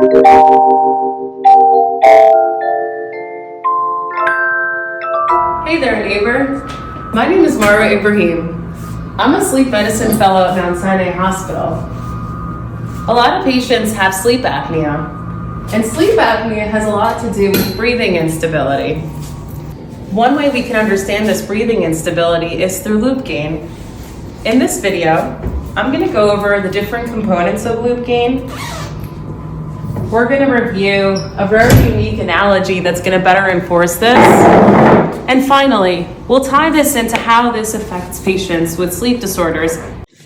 Hey there, neighbor. My name is Mara Ibrahim. I'm a sleep medicine fellow at Mount Sinai Hospital. A lot of patients have sleep apnea, and sleep apnea has a lot to do with breathing instability. One way we can understand this breathing instability is through loop gain. In this video, I'm going to go over the different components of loop gain. We're going to review a very unique analogy that's going to better enforce this. And finally, we'll tie this into how this affects patients with sleep disorders.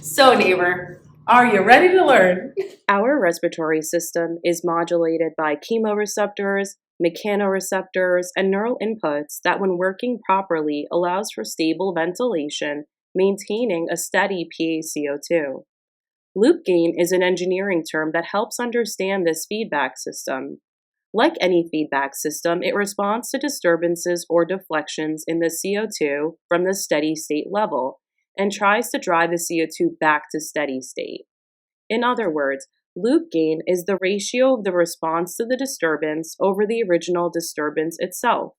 So, neighbor, are you ready to learn? Our respiratory system is modulated by chemoreceptors, mechanoreceptors, and neural inputs that, when working properly, allows for stable ventilation, maintaining a steady PaCO2. Loop gain is an engineering term that helps understand this feedback system. Like any feedback system, it responds to disturbances or deflections in the CO2 from the steady state level and tries to drive the CO2 back to steady state. In other words, loop gain is the ratio of the response to the disturbance over the original disturbance itself.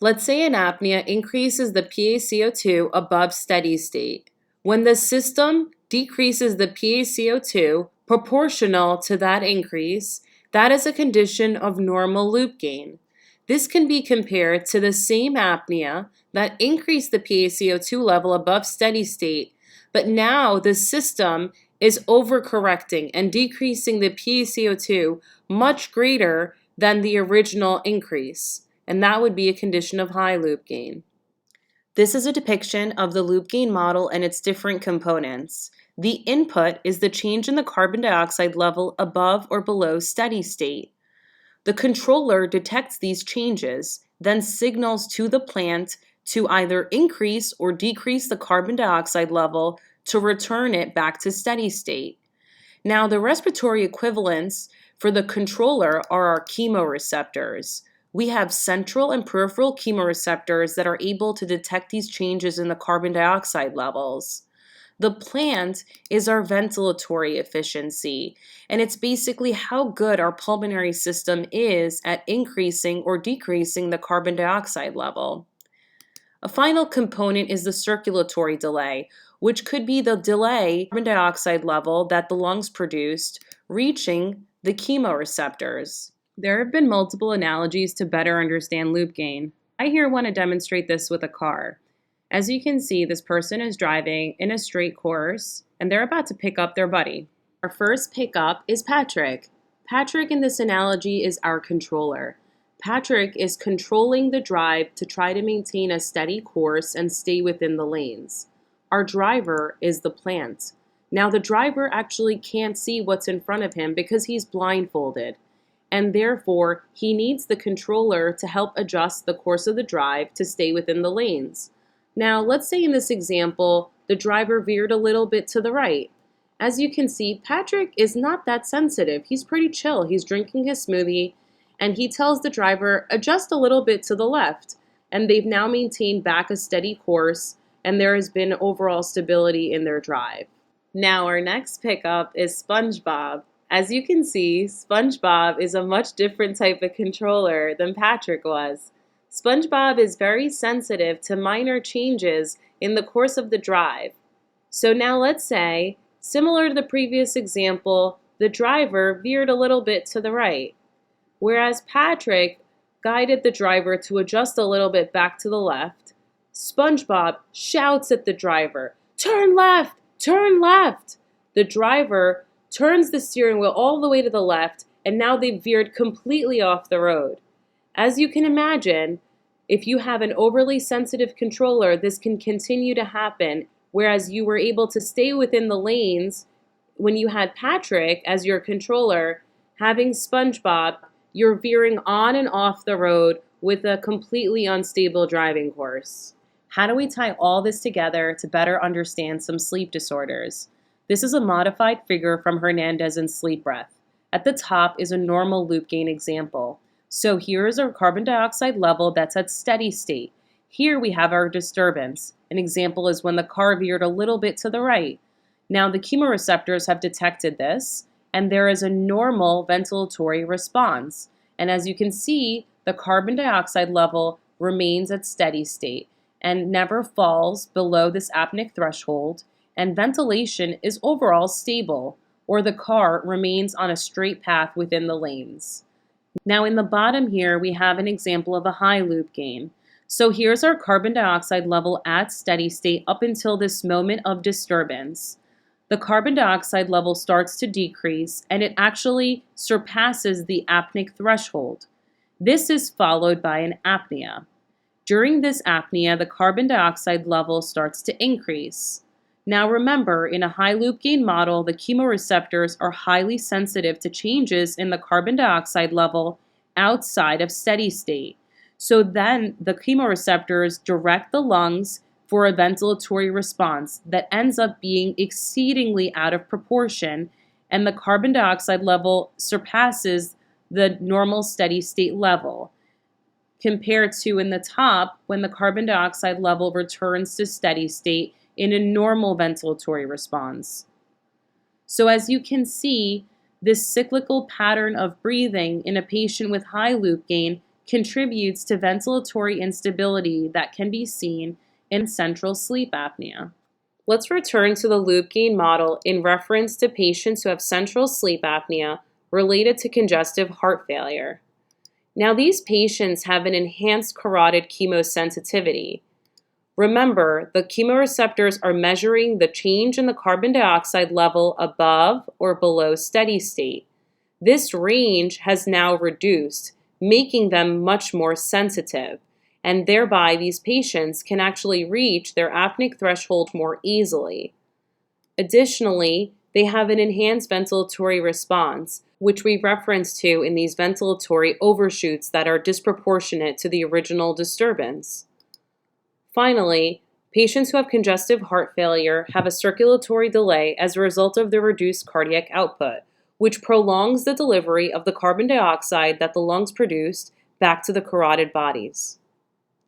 Let's say an apnea increases the PaCO2 above steady state. When the system decreases the PaCO2 proportional to that increase, that is a condition of normal loop gain. This can be compared to the same apnea that increased the PaCO2 level above steady state, but now the system is overcorrecting and decreasing the PaCO2 much greater than the original increase, and that would be a condition of high loop gain. This is a depiction of the loop gain model and its different components. The input is the change in the carbon dioxide level above or below steady state. The controller detects these changes, then signals to the plant to either increase or decrease the carbon dioxide level to return it back to steady state. Now, the respiratory equivalents for the controller are our chemoreceptors. We have central and peripheral chemoreceptors that are able to detect these changes in the carbon dioxide levels. The plant is our ventilatory efficiency, and it's basically how good our pulmonary system is at increasing or decreasing the carbon dioxide level. A final component is the circulatory delay, which could be the delay carbon dioxide level that the lungs produced reaching the chemoreceptors. There have been multiple analogies to better understand loop gain. I here want to demonstrate this with a car. As you can see, this person is driving in a straight course, and they're about to pick up their buddy. Our first pickup is Patrick. Patrick in this analogy is our controller. Patrick is controlling the drive to try to maintain a steady course and stay within the lanes. Our driver is the plant. Now, the driver actually can't see what's in front of him because he's blindfolded, and therefore he needs the controller to help adjust the course of the drive to stay within the lanes. Now, let's say in this example, the driver veered a little bit to the right. As you can see, Patrick is not that sensitive. He's pretty chill. He's drinking his smoothie, and he tells the driver, adjust a little bit to the left. And they've now maintained back a steady course, and there has been overall stability in their drive. Now, our next pickup is SpongeBob. As you can see, SpongeBob is a much different type of controller than Patrick was. SpongeBob is very sensitive to minor changes in the course of the drive. So now let's say, similar to the previous example, the driver veered a little bit to the right, whereas Patrick guided the driver to adjust a little bit back to the left. SpongeBob shouts at the driver, "Turn left! Turn left!" The driver turns the steering wheel all the way to the left, and now they've veered completely off the road. As you can imagine, if you have an overly sensitive controller, this can continue to happen, whereas you were able to stay within the lanes when you had Patrick as your controller. Having SpongeBob, you're veering on and off the road with a completely unstable driving course. How do we tie all this together to better understand some sleep disorders? This is a modified figure from Hernandez and Sleep Breath. At the top is a normal loop gain example. So here is our carbon dioxide level that's at steady state. Here we have our disturbance. An example is when the car veered a little bit to the right. Now the chemoreceptors have detected this, and there is a normal ventilatory response. And as you can see, the carbon dioxide level remains at steady state and never falls below this apneic threshold, and ventilation is overall stable, or the car remains on a straight path within the lanes. Now in the bottom here, we have an example of a high loop gain. So here's our carbon dioxide level at steady state up until this moment of disturbance. The carbon dioxide level starts to decrease and it actually surpasses the apneic threshold. This is followed by an apnea. During this apnea, the carbon dioxide level starts to increase. Now remember, in a high loop gain model, the chemoreceptors are highly sensitive to changes in the carbon dioxide level outside of steady state. So then the chemoreceptors direct the lungs for a ventilatory response that ends up being exceedingly out of proportion, and the carbon dioxide level surpasses the normal steady state level, compared to in the top when the carbon dioxide level returns to steady state in a normal ventilatory response. So as you can see, this cyclical pattern of breathing in a patient with high loop gain contributes to ventilatory instability that can be seen in central sleep apnea. Let's return to the loop gain model in reference to patients who have central sleep apnea related to congestive heart failure. Now these patients have an enhanced carotid chemosensitivity. Remember, the chemoreceptors are measuring the change in the carbon dioxide level above or below steady state. This range has now reduced, making them much more sensitive, and thereby these patients can actually reach their apneic threshold more easily. Additionally, they have an enhanced ventilatory response, which we reference to in these ventilatory overshoots that are disproportionate to the original disturbance. Finally, patients who have congestive heart failure have a circulatory delay as a result of the reduced cardiac output, which prolongs the delivery of the carbon dioxide that the lungs produced back to the carotid bodies.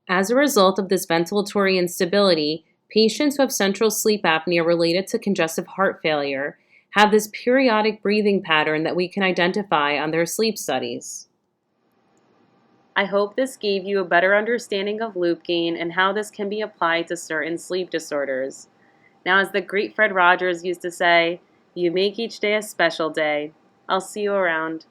As a result of this ventilatory instability, patients who have central sleep apnea related to congestive heart failure have this periodic breathing pattern that we can identify on their sleep studies. I hope this gave you a better understanding of loop gain and how this can be applied to certain sleep disorders. Now, as the great Fred Rogers used to say, you make each day a special day. I'll see you around.